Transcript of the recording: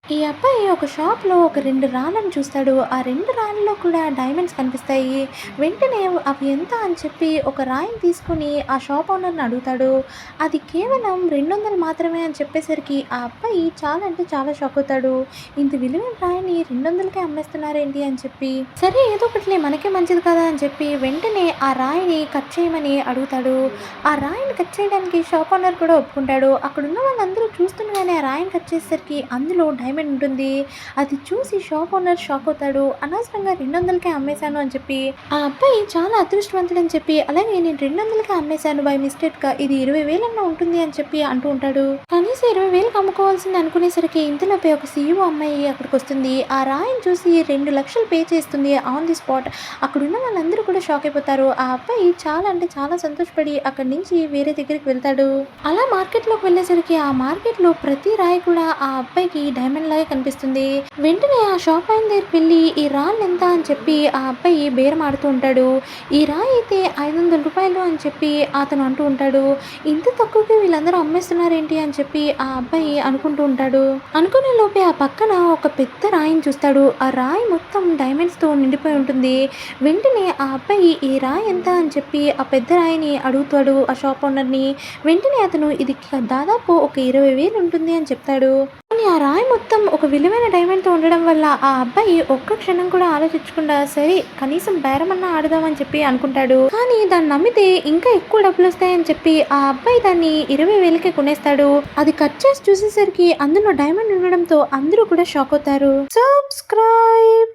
ఈ అబ్బాయి ఒక షాప్‌లో ఒక 2 రాళ్ళను చూస్తాడు. ఆ 2 రాళ్ళలో కూడా డైమండ్స్ కనిపిస్తాయి. వెంటనే అవి ఎంత అని చెప్పి ఒక రాయిని తీసుకొని ఆ షాప్ ఓనర్‌ని అడుగుతాడు. అది కేవలం 200 మాత్రమే అని చెప్పేసరికి ఆ అబ్బాయి చాలా అంటే చాలా షాక్ అవుతాడు. ఇంత విలువైన రాయిని 200కే అమ్మేస్తున్నారేంటి అని చెప్పి. సరే ఏదో ఒకటిలే మనకే మంచిది కదా అని చెప్పి వెంటనే ఆ రాయిని కట్ చేయమని అడుగుతాడు. ఆ రాయిని కట్ చేయడానికి షాప్ ఓనర్ కూడా ఒప్పుకుంటాడు. అక్కడున్న వాళ్ళందరూ చూస్తుండగానే ఆ రాయిని కట్ చేసేసరికి అందులో డైమండ్ ఉంటుంది. అది చూసి షాప్ ఓనర్ షాక్ అవుతాడు. అనవసరంగా 200కే అమ్మేశాను అని చెప్పి. ఆ అబ్బాయి చాలా అదృష్టవంతుడని చెప్పి, అలాగే నేను 200కే అమ్మేశాను బై మిస్టేక్‌గా. ఇది 20,000 అన్నా ఉంటుంది అని చెప్పి అంటూ ఉంటాడు. కనీసం 20,000కి అమ్ముకోవాల్సింది అనుకునేసరికి ఇంతలోపే ఒక సీఈఓ అమ్మాయి అక్కడికొస్తుంది. ఆ రాయిని చూసి 2,00,000 పే చేస్తుంది ఆన్ ది స్పాట్. అక్కడున్న వాళ్ళందరూ కూడా షాక్ అయిపోతారు. ఆ అబ్బాయి చాలా అంటే చాలా సంతోషపడి అక్కడి నుంచి వేరే దగ్గరికి వెళ్తాడు. అలా మార్కెట్‌లోకి వెళ్ళేసరికి ఆ మార్కెట్‌లో ప్రతి రాయి కూడా ఆ అబ్బాయికి డైమండ్ లాగే కనిపిస్తుంది. వెంటనే ఆ షాప్ ఆయన దగ్గరికి వెళ్ళి ఈ రాళ్ళెంత అని చెప్పి ఆ అబ్బాయి బేరం ఆడుతూ ఉంటాడు. ఈ రాయి అయితే రూ. 500 అని చెప్పి అతను అంటూ ఉంటాడు. ఇంత తక్కువకి వీళ్ళందరూ అమ్మేస్తున్నారేంటి అని చెప్పి ఆ అబ్బాయి అనుకుంటూ ఉంటాడు. అనుకునే లోపే ఆ పక్కన ఒక పెద్ద రాయిని చూస్తాడు. ఆ రాయి మొత్తం డైమండ్స్‌తో నిండిపోయి ఉంటుంది. వెంటనే ఆ అబ్బాయి ఈ రాయి ఎంత అని చెప్పి ఆ పెద్ద రాయిని అడుగుతాడు ఆ షాప్ ఓనర్‌ని. వెంటనే అతను ఇది దాదాపు ఒక 20,000 ఉంటుంది అని చెప్తాడు. కానీ ఆ రాయి మొత్తం ఒక విలువైన డైమండ్‌తో ఉండడం వల్ల ఆ అబ్బాయి ఒక్క క్షణం కూడా ఆలోచించకుండా సరే కనీసం బేరమన్నా ఆడదామని చెప్పి అనుకుంటాడు. కానీ దాన్ని నమ్మితే ఇంకా ఎక్కువ డబ్బులొస్తాయని చెప్పి ఆ అబ్బాయి దాన్ని 20,000కే కొనేస్తాడు. అది కట్ చేసి చూసేసరికి అందులో డైమండ్ ఉండడంతో అందరూ కూడా షాక్ అవుతారు. సబ్స్క్రైబ్